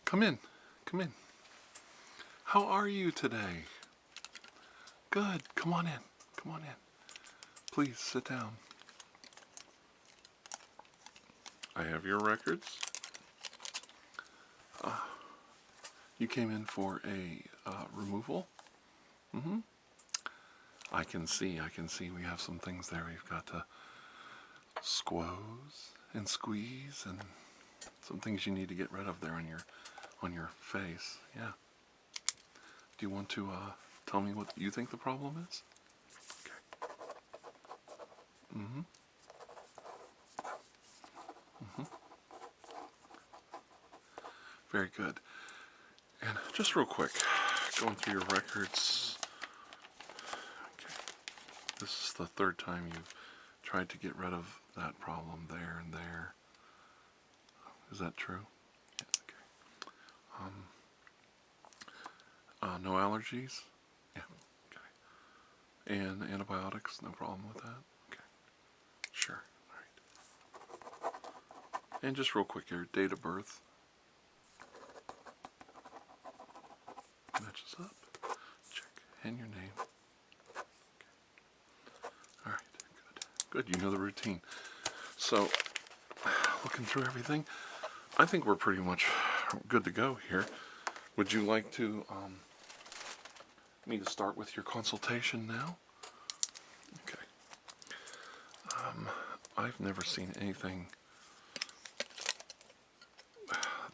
Come in. Come in. How are you today? Good. Come on in. Come on in. Please sit down. I have your records. You came in for a removal? Mm-hmm. I can see we have some things there. We've got to squoze and squeeze and some things you need to get rid of there on your face. Yeah. Do you want to tell me what you think the problem is? Okay. Mm-hmm. Mm-hmm. Very good. And just real quick, going through your records. Okay. This is the third time you've tried to get rid of that problem there and there. Is that true? Yeah, okay. No allergies? Yeah, okay. And antibiotics, no problem with that? Okay. Sure. All right. And just real quick, your date of birth. Matches up. Check. And your name. Okay. Alright, good. Good, you know the routine. So, looking through everything, I think we're pretty much good to go here. Would you like to, me to start with your consultation now? Okay. I've never seen anything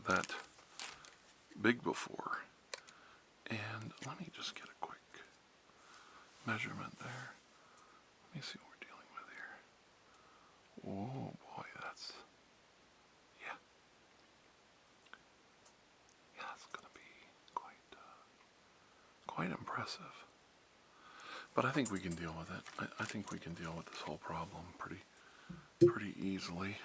that big before. And let me just get a quick measurement there. Let me see what we're dealing with here. Oh boy, that's, yeah. Yeah, that's going to be quite impressive. But I think we can deal with it. I think we can deal with this whole problem pretty easily.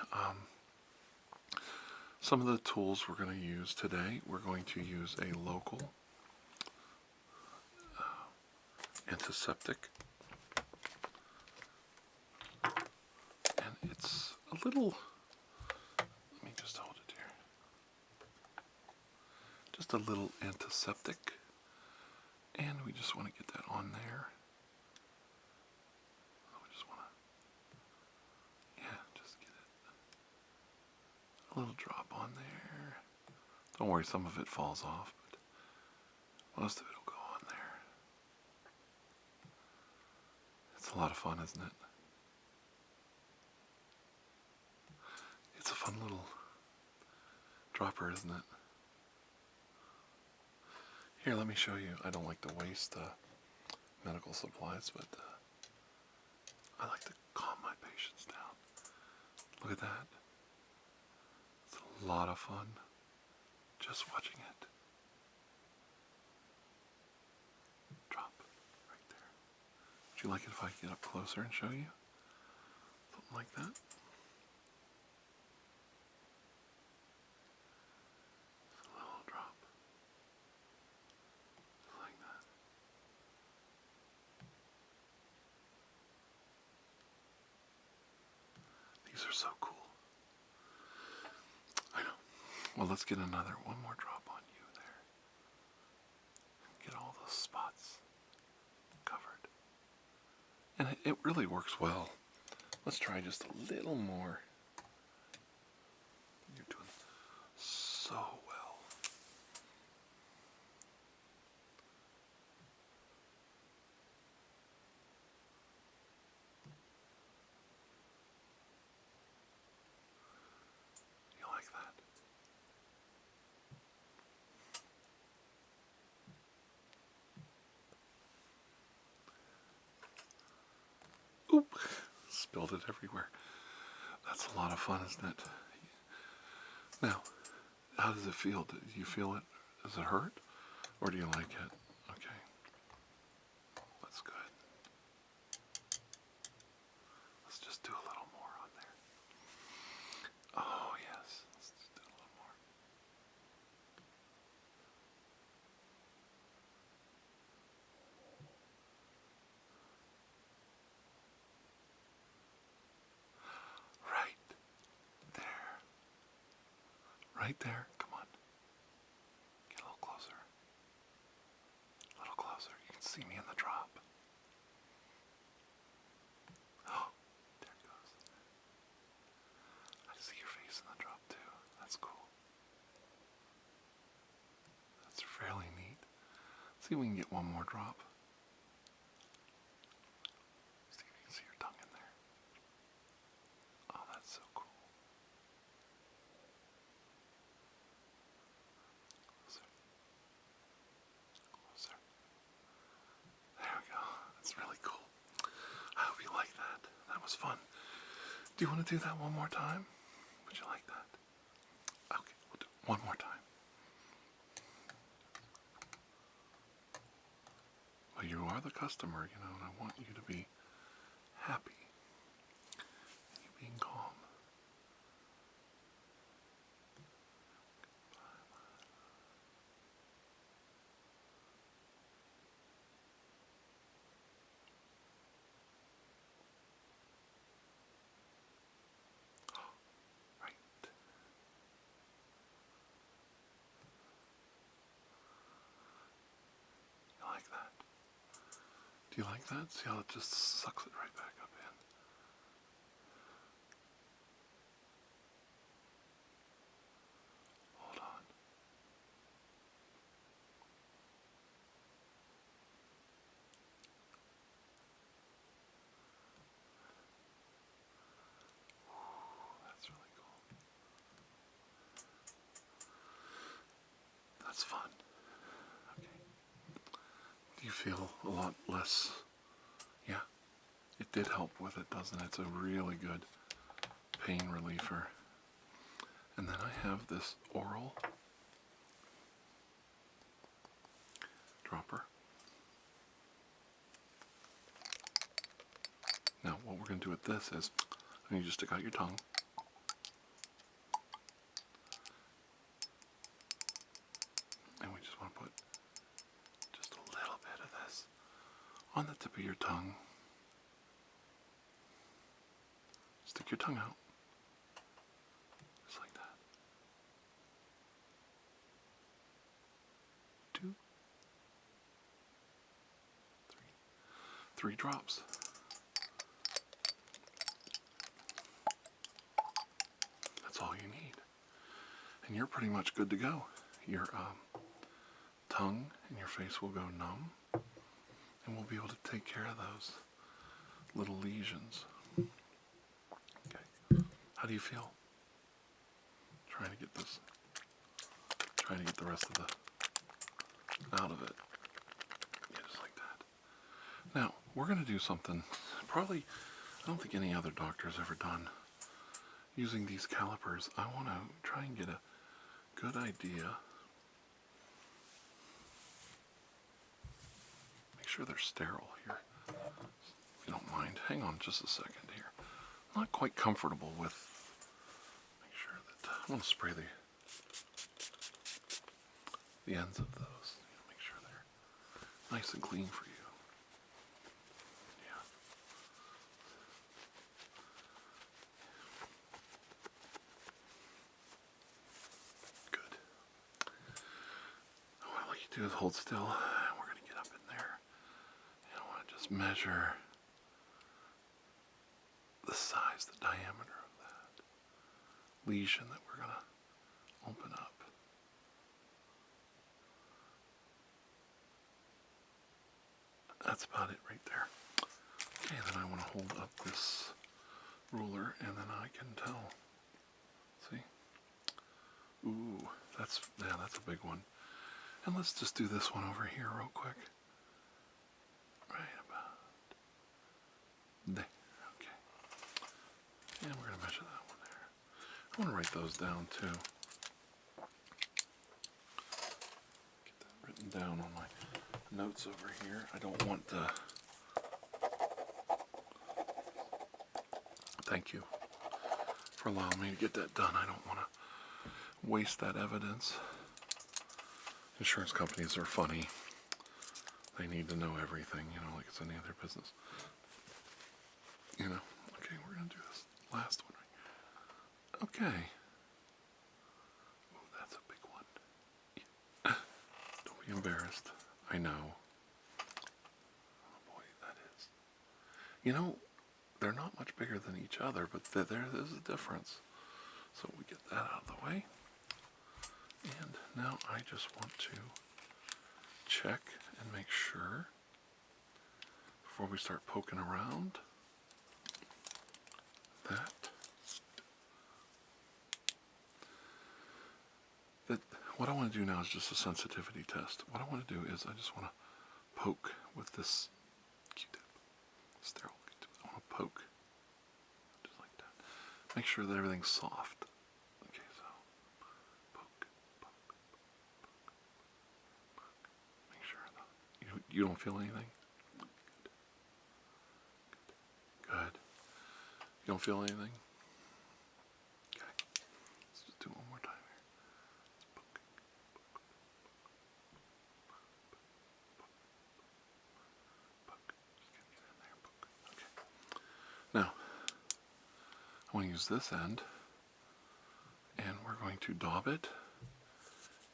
Some of the tools we're going to use today, we're going to use a local antiseptic. And it's a little, let me just hold it here. Just a little antiseptic. And we just want to get that on there. We just want to, yeah, just get it. A little drop on there. Don't worry, some of it falls off, but most of it will go on there. It's a lot of fun, isn't it? It's a fun little dropper, isn't it? Here, let me show you. I don't like to waste medical supplies, but I like to calm my patients down. Look at that. It's a lot of fun just watching it. Drop right there. Would you like it if I get up closer and show you? Something like that. Just a little drop. Just like that. These are so cool. I know. Well, let's get one more drop on you there. Get all those spots covered. And it really works well. Let's try just a little more. You're doing so well. You like that? Oop! Spilled it everywhere. That's a lot of fun, isn't it? Now, how does it feel? Do you feel it? Does it hurt? Or do you like it? Okay. That's good. Let's just do a little more on there. Oh, yes. Let's just do a little more. Right there. Right there. Come on. See if we can get one more drop. See if you can see your tongue in there. Oh, that's so cool. Closer. Closer. There we go. That's really cool. I hope you like that. That was fun. Do you want to do that one more time? Would you like that? Okay, we'll do it one more time. Well, you are the customer, you know, and I want you to be happy. And you being calm. Right. You like that? Do you like that? See how it just sucks it right back up in? Hold on. That's really cool. That's fun. Okay. Do you feel a lot less? Yeah. It did help with it, doesn't it? It's a really good pain reliever. And then I have this oral dropper. Now, what we're going to do with this is, I need you to stick out your tongue. And we just want to put just a little bit of this on the tip of your tongue. Stick your tongue out. Just like that. 2, 3 drops. That's all you need. And you're pretty much good to go. Your tongue and your face will go numb, and we'll be able to take care of those little lesions. Okay. How do you feel? Trying to get the rest of the out of it. Yeah, just like that. Now, we're going to do something probably I don't think any other doctor has ever done. Using these calipers, I want to try and get a good idea. Make sure they're sterile here, if you don't mind. Hang on just a second here. I'm not quite comfortable with. Make sure that I want to spray the ends of those. Make sure they're nice and clean for you. Yeah. Good. What I'd like you to do is hold still. We're going to get up in there. And I want to just measure the size, the diameter of that lesion that we're going to open up. That's about it right there. Okay, then I want to hold up this ruler and then I can tell. See? Ooh, that's a big one. And let's just do this one over here real quick. Right about there. Okay. And we're going to measure that one there. I want to write those down too. Get that written down on my notes over here. I don't want to. Thank you for allowing me to get that done. I don't want to waste that evidence. Insurance companies are funny. They need to know everything, you know, like it's any other business. You know, okay, we're going to do this last one right. Okay. Oh, that's a big one. Don't be embarrassed. I know. Oh boy, that is. You know, they're not much bigger than each other, but there is a difference. So we get that out of the way. And now I just want to check and make sure, before we start poking around, that what I want to do now is just a sensitivity test. What I want to do is I just want to poke with this Q-tip, sterile Q-tip. I want to poke, just like that. Make sure that everything's soft. Okay, so poke, poke, poke, poke. Make sure that you don't feel anything. Good. Good. You don't feel anything? Okay. Let's just do it one more time here. Let's poke, poke, poke, poke. Just gotta get in there, poke. Okay. Now, I want to use this end, and we're going to daub it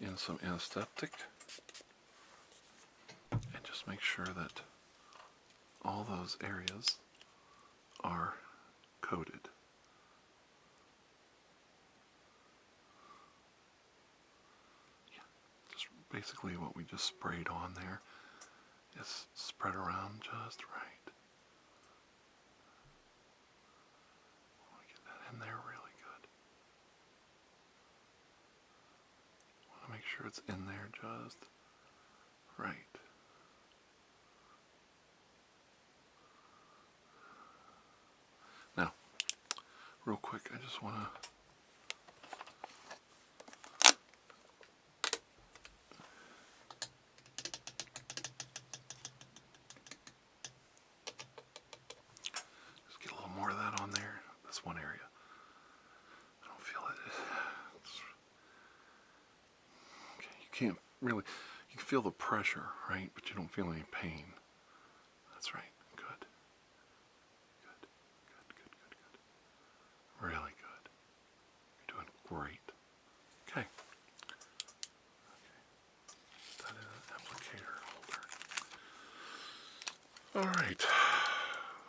in some anesthetic, and just make sure that all those areas are coated. Yeah, just basically what we just sprayed on there is spread around just right. I want to get that in there really good. I want to make sure it's in there just right. Now, real quick, I just want to just get a little more of that on there. This one area. I don't feel it. Okay, you can't really, you can feel the pressure, right? But you don't feel any pain. That's right. Good. Good. Good, good, good, good. Really good. You're doing great. Okay. That is an applicator holder. Alright.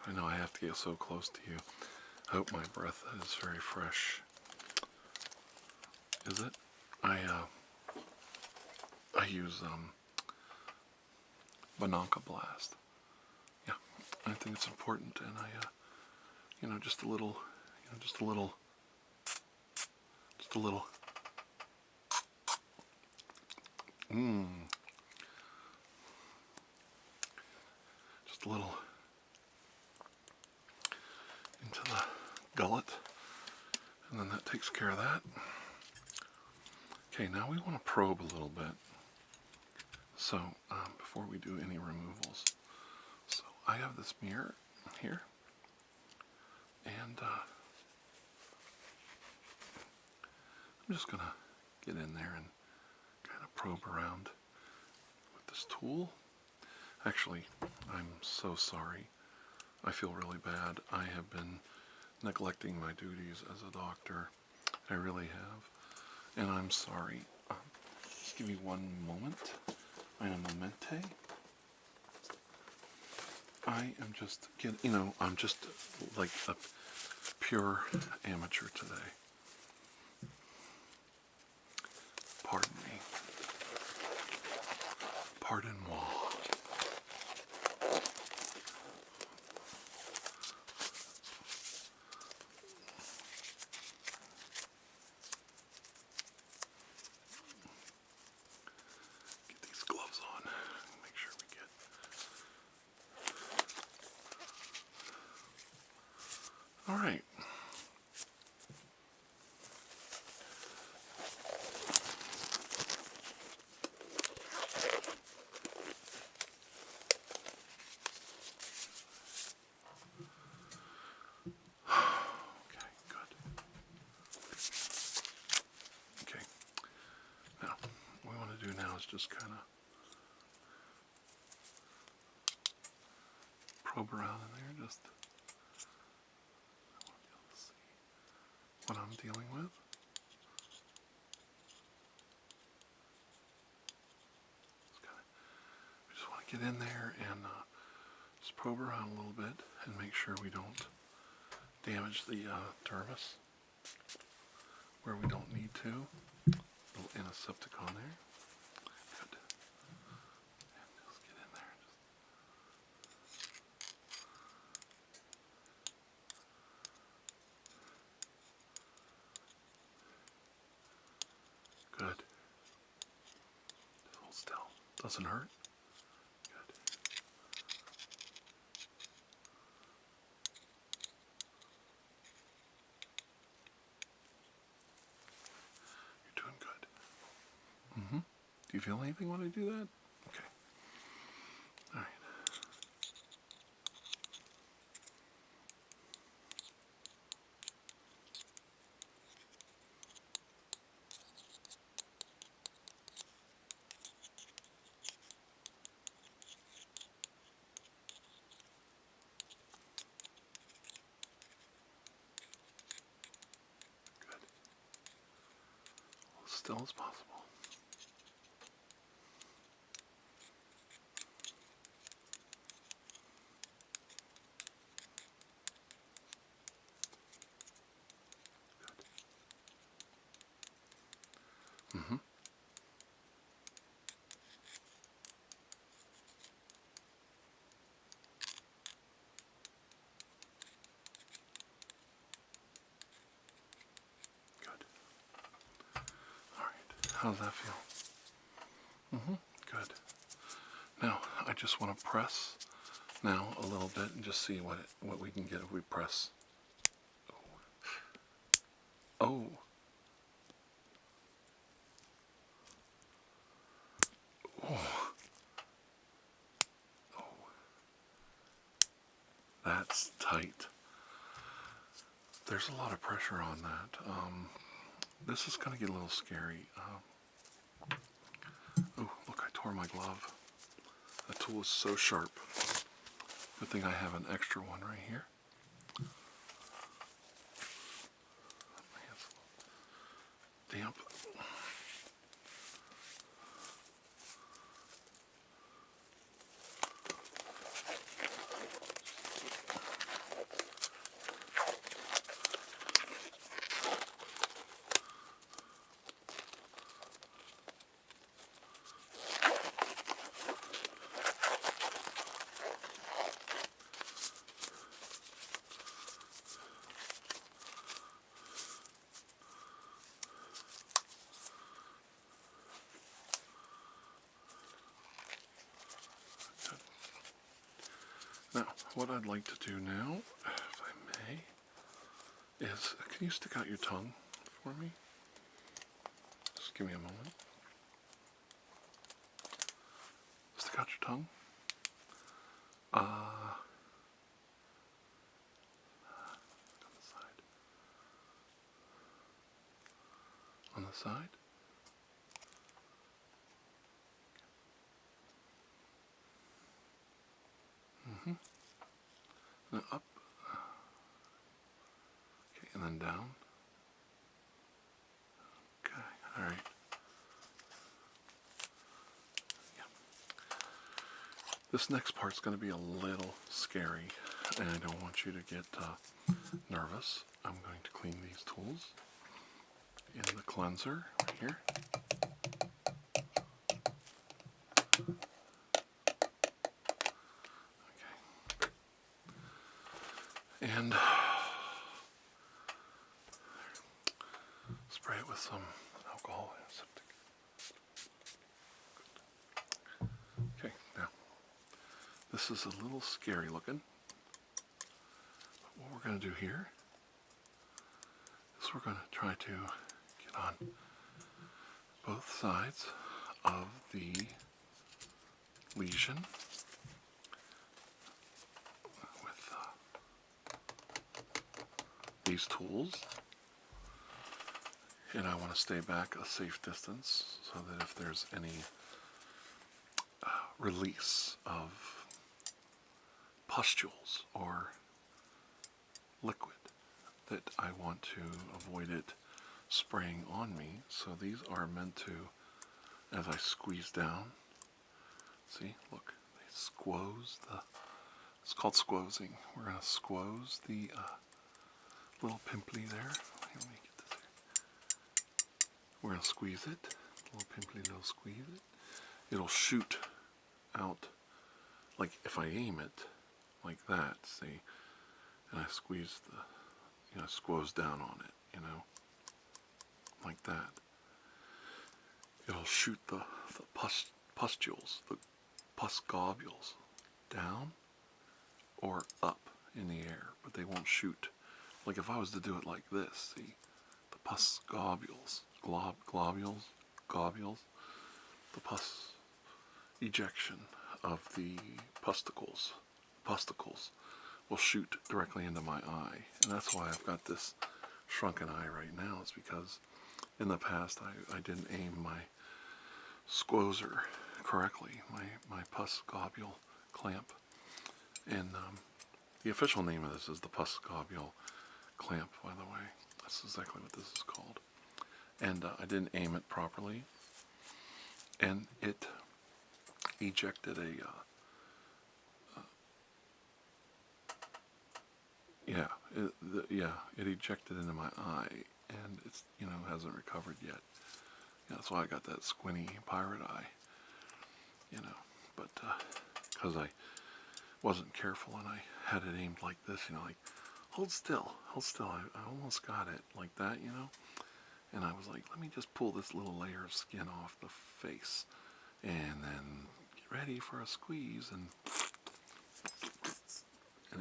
I know I have to get so close to you. I hope my breath is very fresh. Is it? I use Bananca Blast. Yeah, I think it's important, and I just a little, just a little, just a little. Just a little into the gullet, and then that takes care of that. Okay, now we want to probe a little bit. So, before we do any removals, so I have this mirror here, and I'm just gonna get in there and kind of probe around with this tool. Actually, I'm so sorry. I feel really bad. I have been neglecting my duties as a doctor. I really have. And I'm sorry. Just give me one moment. Un momente. I am just getting, I'm just like a pure amateur today. Pardon me. Pardon-moi. Get these gloves on. Make sure we get. All right. Just kind of probe around in there, just I want to be able to see what I'm dealing with. We just want to get in there and just probe around a little bit and make sure we don't damage the dermis where we don't need to. A little antiseptic on there. Good. And just get Doesn't hurt? Good. You're doing good. Mm-hmm. Do you feel anything when I do that? Okay. All right. Good. As still as possible. Mm-hmm. Good. All right. How does that feel? Mm-hmm. Good. Now, I just want to press now a little bit and just see what we can get if we press. Oh. Oh. Oh. That's tight. There's a lot of pressure on that. This is going to get a little scary. Oh, look, I tore my glove. That tool is so sharp. Good thing I have an extra one right here. My hand's damp. Now, what I'd like to do now, if I may, is, can you stick out your tongue for me? Just give me a moment. Stick out your tongue. On the side. On the side. Mm-hmm. And up. Okay, and then down. Okay, alright. Yeah. This next part's going to be a little scary, and I don't want you to get nervous. I'm going to clean these tools in the cleanser right here. Okay. And spray it with some alcohol antiseptic. Okay, now this is a little scary looking. But what we're going to do here is we're going to try to get on both sides of the lesion with these tools. And I want to stay back a safe distance so that if there's any release of pustules or liquid, that I want to avoid it spraying on me. So these are meant to, as I squeeze down, see, look, they squoze the, it's called squozing. We're going to squoze the little pimply there. Let me get this here. We're going to squeeze it, little pimply little squeeze it. It'll shoot out, like if I aim it like that, see, and I squeeze the, you know, squoze down on it, you know, like that. It'll shoot the pustules, the pus globules, down or up in the air, but they won't shoot. Like if I was to do it like this, see, the pus globules, globules, the pus ejection of the pusticles will shoot directly into my eye. And that's why I've got this shrunken eye right now, is because in the past I didn't aim my squozer correctly, my pus globule clamp. And the official name of this is the pus globule clamp, by the way. That's exactly what this is called. And I didn't aim it properly, and it ejected it ejected into my eye, and it's, hasn't recovered yet. Yeah, that's why I got that squinty pirate eye, but because I wasn't careful and I had it aimed like this, like, hold still, I almost got it like that, and I was like, let me just pull this little layer of skin off the face, and then get ready for a squeeze, and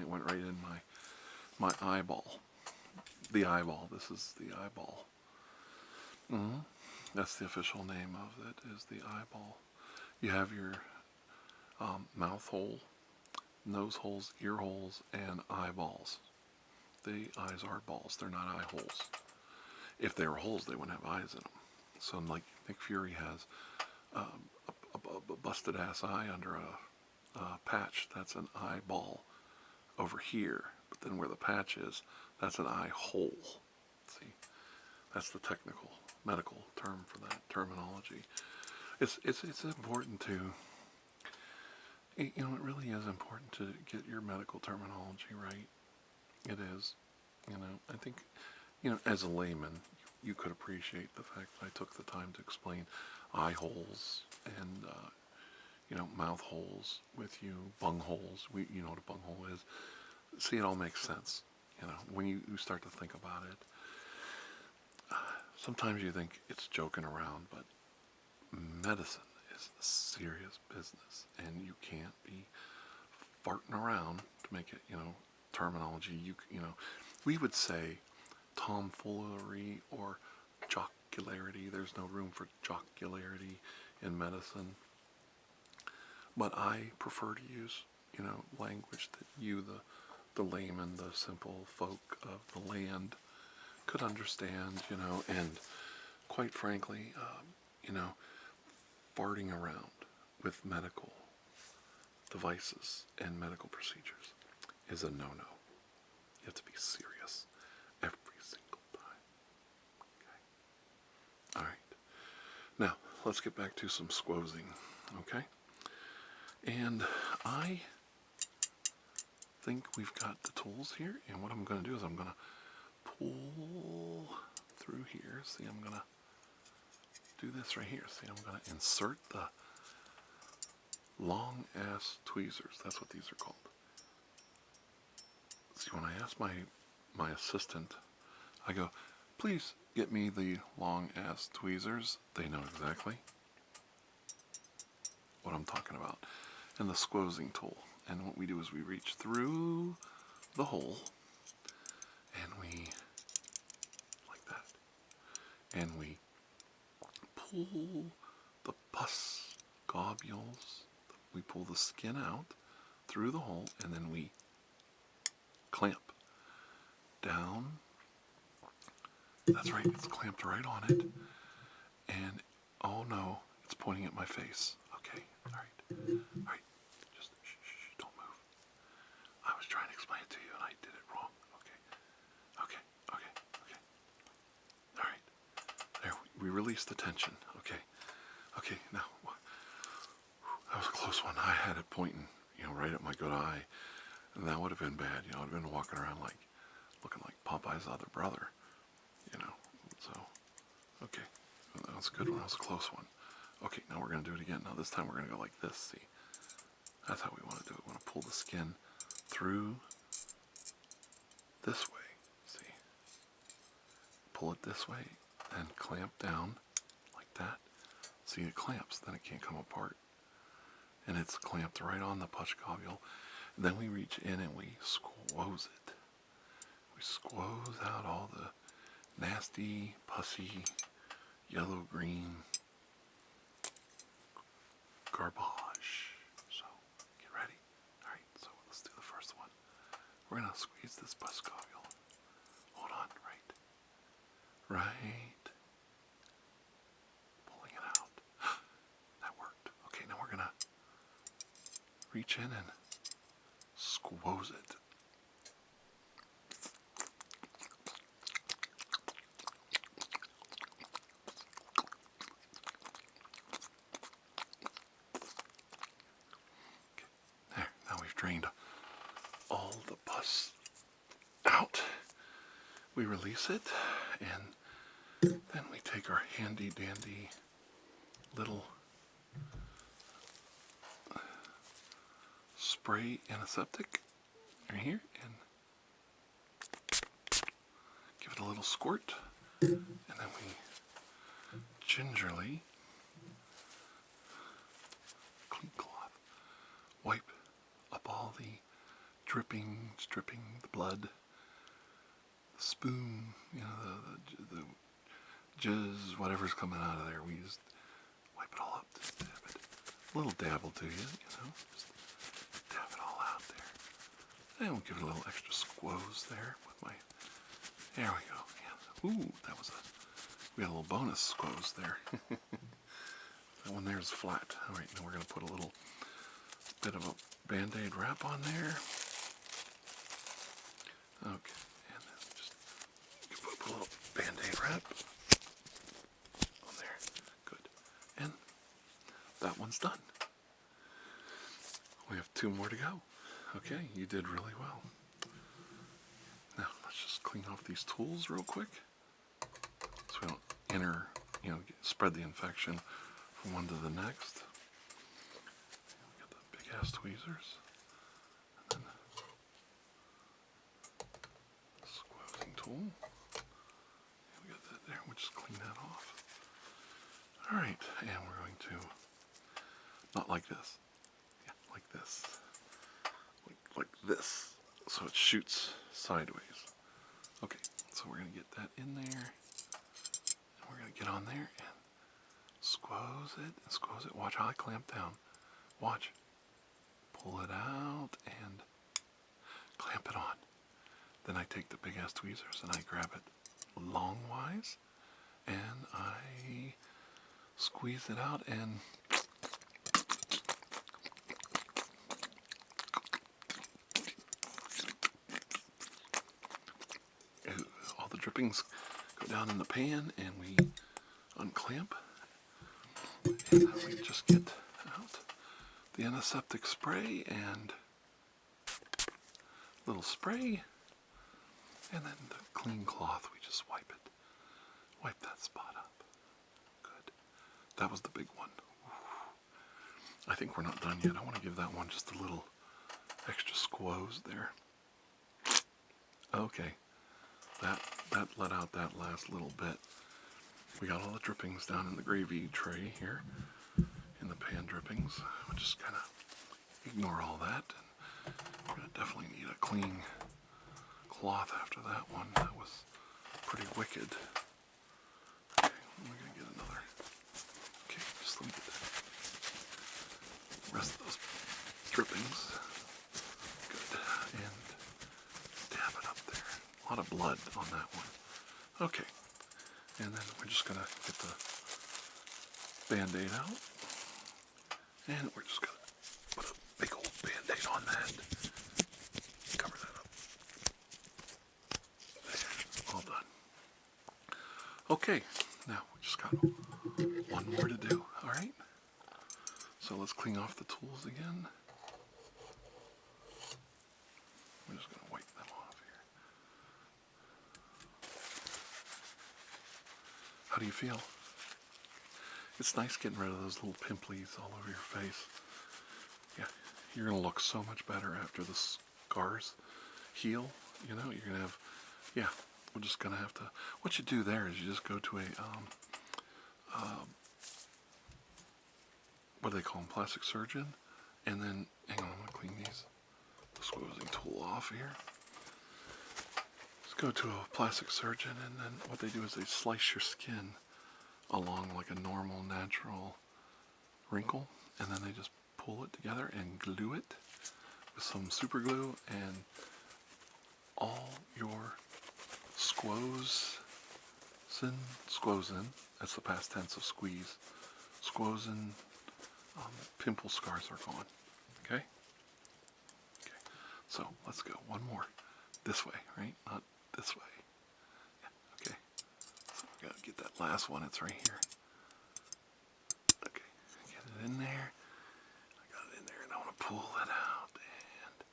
it went right in my eyeball. The eyeball. This is the eyeball. That's the official name of it, is the eyeball. You have your mouth hole, nose holes, ear holes, and eyeballs. The eyes are balls. They're not eye holes. If they were holes, they wouldn't have eyes in them. So like Nick Fury has a busted ass eye under a patch. That's an eyeball over here. But then where the patch is, that's an eye hole. See, that's the technical medical term for that terminology. It's important to, it really is important to get your medical terminology right. It is. I think, as a layman, you could appreciate the fact that I took the time to explain eye holes and, mouth holes with you, bung holes. You know what a bung hole is. See, it all makes sense, when you start to think about it. Sometimes you think it's joking around, but medicine is a serious business, and you can't be farting around to make it, terminology. We would say tomfoolery or jocularity. There's no room for jocularity in medicine. But I prefer to use, language that you, the layman, the simple folk of the land, could understand, and quite frankly, farting around with medical devices and medical procedures is a no-no. You have to be serious every single time. Okay? Alright. Now, let's get back to some squozing. Okay? And I think we've got the tools here, and what I'm going to do is I'm going to pull through here. See, I'm going to do this right here. See, I'm going to insert the long ass tweezers. That's what these are called. See, when I ask my assistant, I go, please get me the long ass tweezers. They know exactly what I'm talking about. And the squozing tool. And what we do is we reach through the hole, and we, like that, and we pull the pus globules, we pull the skin out through the hole, and then we clamp down. That's right, it's clamped right on it, and oh no, it's pointing at my face. Okay, alright, just shh, don't move. I was trying to explain it to you and I did it wrong. Okay. Alright, there, we release the tension. Okay, now, that was a close one. I had it pointing, right at my good eye, and that would have been bad. I'd have been walking around looking like Popeye's other brother, so, okay, that was a good one. That was a close one. Okay, now we're going to do it again. Now this time we're going to go like this, see? That's how we want to do it. We want to pull the skin through this way, see? Pull it this way and clamp down like that See, it clamps, then it can't come apart. And it's clamped right on the pus globule. And then we reach in and we squoze it. We squoze out all the nasty, pussy, yellow-green garbage. So, get ready. Alright, so let's do the first one. We're going to squeeze this pus globule. Hold on, right. Pulling it out. That worked. Okay, now we're going to reach in and squoze it. There, now we've drained all the pus out. We release it, and then we take our handy dandy little spray antiseptic right here and give it a little squirt, and then we gingerly, clean cloth, wipe up all the drippings, dripping the blood, the spoon, you know, the jizz, whatever's coming out of there. We just wipe it all up, just dab it. A little dab will do you know, just dab it all out there. And we'll give it a little extra squoze there with my, there we go. Yeah. Ooh, that was we got a little bonus squoze there. That one there is flat. All right, now we're going to put a little bit of a Band-Aid wrap on there. Okay, and then just put a little Band-Aid wrap on there. Good. And that one's done. We have 2 more to go. Okay, you did really well. Now, let's just clean off these tools real quick so we don't spread the infection from one to the next. We got the big ass tweezers. And then the squoozing tool. Yeah, we got that there. We'll just clean that off. Alright, and we're going to, not like this. Yeah, like this. Like this. So it shoots sideways. Okay, so we're going to get that in there. And we're going to get on there and squoze it and squoze it. Watch how I clamp down. Watch. Pull it out and clamp it on. Then I take the big ass tweezers and I grab it longwise and I squeeze it out and all the drippings go down in the pan and we unclamp. And then we just get out the antiseptic spray and little spray, and then the clean cloth, we just wipe it. Wipe that spot up. Good. That was the big one. I think we're not done yet. I want to give that one just a little extra squoze there. Okay. That let out that last little bit. We got all the drippings down in the gravy tray here, in the pan drippings. We'll just kind of ignore all that. And we're going to definitely need a clean cloth after that one. That was pretty wicked. Okay, we're going to get another. Okay, just let me get the rest of those drippings. Good. And dab it up there. A lot of blood on that one. Okay. And then we're just going to get the Band-Aid out. And we're just going to put a big old Band-Aid on that. Cover that up. There. All done. Okay. Now we just got one more to do. Alright? So let's clean off the tools again. We're just going to wipe them off here. How do you feel? It's nice getting rid of those little pimples all over your face. Yeah, you're going to look so much better after the scars heal. You know, you're going to have, yeah, we're just going to have to, what you do there is you just go to a what do they call them, plastic surgeon. And then, hang on, I'm going to clean the squoozing tool off here. Let's go to a plastic surgeon, and then what they do is they slice your skin along like a normal, natural wrinkle, and then they just pull it together and glue it with some super glue, and all your squozen, that's the past tense of squeeze, squozen pimple scars are gone. Okay? Okay. So let's go. One more. This way, right? Not this way. Yeah. Okay. So we gotta get that last one. It's right here. Okay. Get it in there. I got it in there, and I want to pull it out and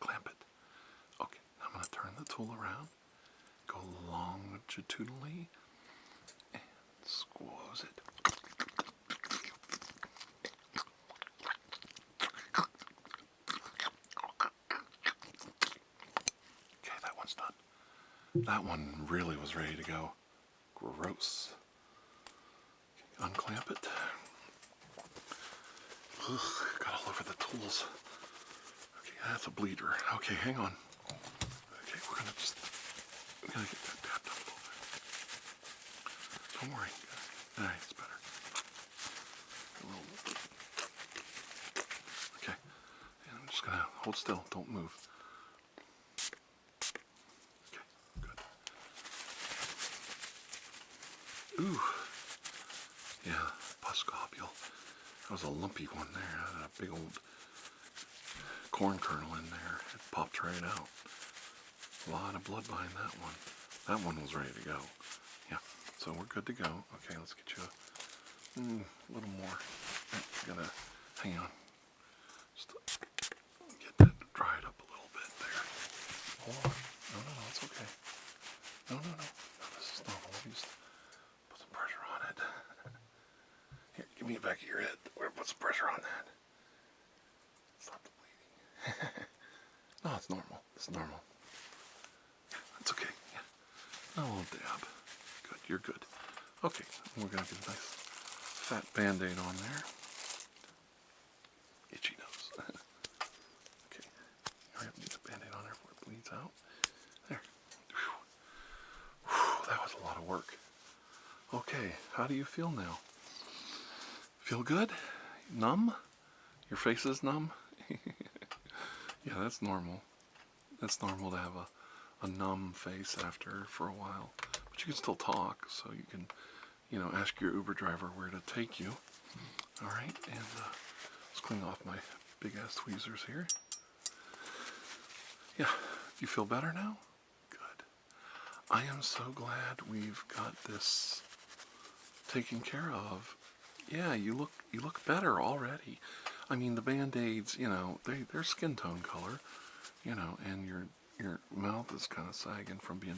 clamp it. Okay. Now I'm gonna turn the tool around, go longitudinally, and squoze it. That one really was ready to go. Gross. Okay, unclamp it. Ugh, got all over the tools. Okay, that's a bleeder. Okay, hang on. Okay, we gotta get that tapped up a little bit. Don't worry. Alright, it's better. Okay, and I'm just gonna hold still. Don't move. Ooh, yeah, poscopule. That was a lumpy one there. I had a big old corn kernel in there. It popped right out. A lot of blood behind that one. That one was ready to go. Yeah, so we're good to go. Okay, let's get you a little more. Gotta, hang on. Just get that dried up a little bit there. Hold on. No, it's okay. No, this is normal. Let me just put some pressure on it. Here, give me it back of your head. Put some pressure on that. Stop the bleeding. No, it's normal. It's normal. It's okay. Yeah. A little dab. Good, you're good. Okay, we're going to get a nice fat band-aid on there. Itchy nose. Okay. Hurry up, get the band-aid on there before it bleeds out. There. Whew, that was a lot of work. Okay, how do you feel now? Feel good? Numb? Your face is numb? Yeah, that's normal. That's normal to have a numb face after for a while. But you can still talk, so you can, ask your Uber driver where to take you. Alright, and let's clean off my big-ass tweezers here. Yeah, you feel better now? Good. I am so glad we've got this taken care of. Yeah, you look better already. I mean, the Band-Aids, they're skin tone color, and your mouth is kind of sagging from being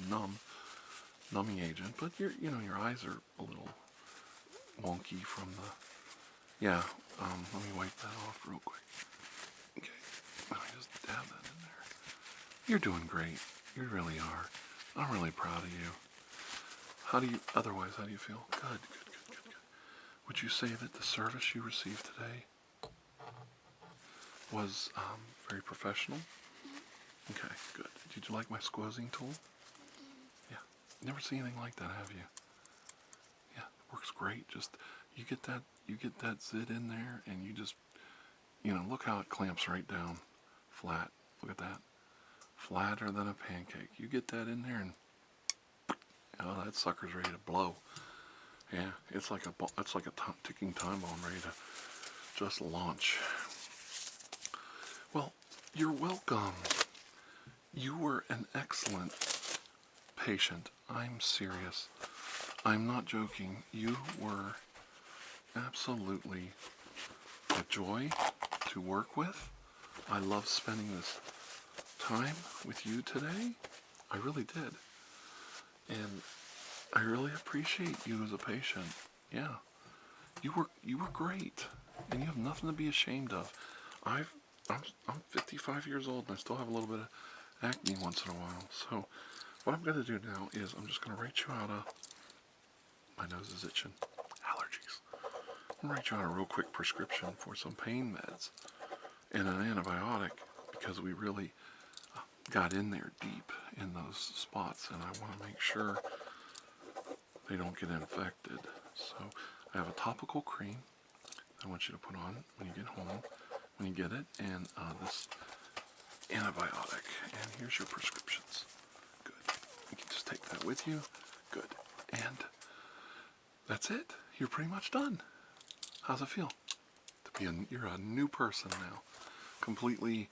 numbing agent, but your eyes are a little wonky from the, yeah, let me wipe that off real quick. Okay, let me just dab that in there. You're doing great. You really are. I'm really proud of you. How do you feel? Good. Would you say that the service you received today was very professional? Okay, good. Did you like my squoozing tool? Yeah. Never seen anything like that, have you? Yeah, it works great. Just you get that zit in there, and you just look how it clamps right down flat. Look at that. Flatter than a pancake. You get that in there, and oh, that sucker's ready to blow. Yeah, it's like a ticking time bomb ready to just launch. Well, you're welcome. You were an excellent patient. I'm serious. I'm not joking. You were absolutely a joy to work with. I love spending this time with you today. I really did. And I really appreciate you as a patient. Yeah. You were great. And you have nothing to be ashamed of. I'm 55 years old and I still have a little bit of acne once in a while. So what I'm going to do now is I'm just going to write you out my nose is itching. Allergies. I'm going to write you on a real quick prescription for some pain meds and an antibiotic because we really got in there deep in those spots, and I want to make sure they don't get infected. So I have a topical cream I want you to put on when you get home, when you get it, and this antibiotic. And here's your prescriptions. Good. You can just take that with you. Good. And that's it. You're pretty much done. How's it feel? You're a new person now. Completely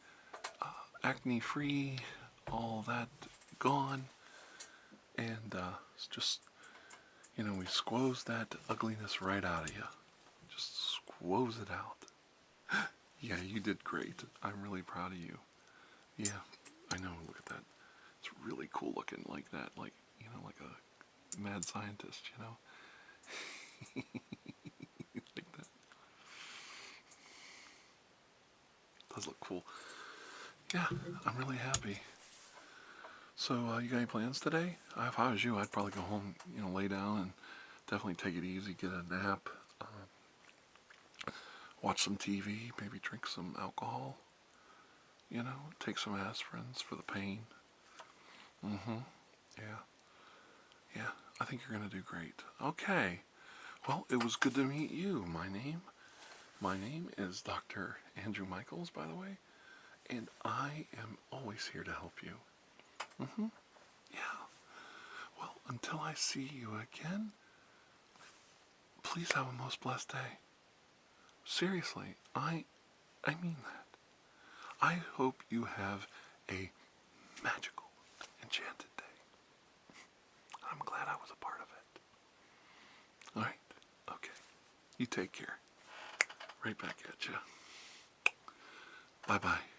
acne free, all that gone. And it's just, we squoze that ugliness right out of you. Just squoze it out. Yeah, you did great. I'm really proud of you. Yeah, I know. Look at that. It's really cool looking like that. Like, like a mad scientist, like that. Does look cool. Yeah, I'm really happy. So, you got any plans today? If I was you, I'd probably go home, lay down and definitely take it easy, get a nap, watch some TV, maybe drink some alcohol, take some aspirins for the pain. Yeah. Yeah, I think you're going to do great. Okay. Well, it was good to meet you. My name is Dr. Andrew Michaels, by the way, and I am always here to help you. Yeah. Well, until I see you again, please have a most blessed day. Seriously, I mean that. I hope you have a magical, enchanted day. I'm glad I was a part of it. Alright? Okay. You take care. Right back at you. Bye-bye.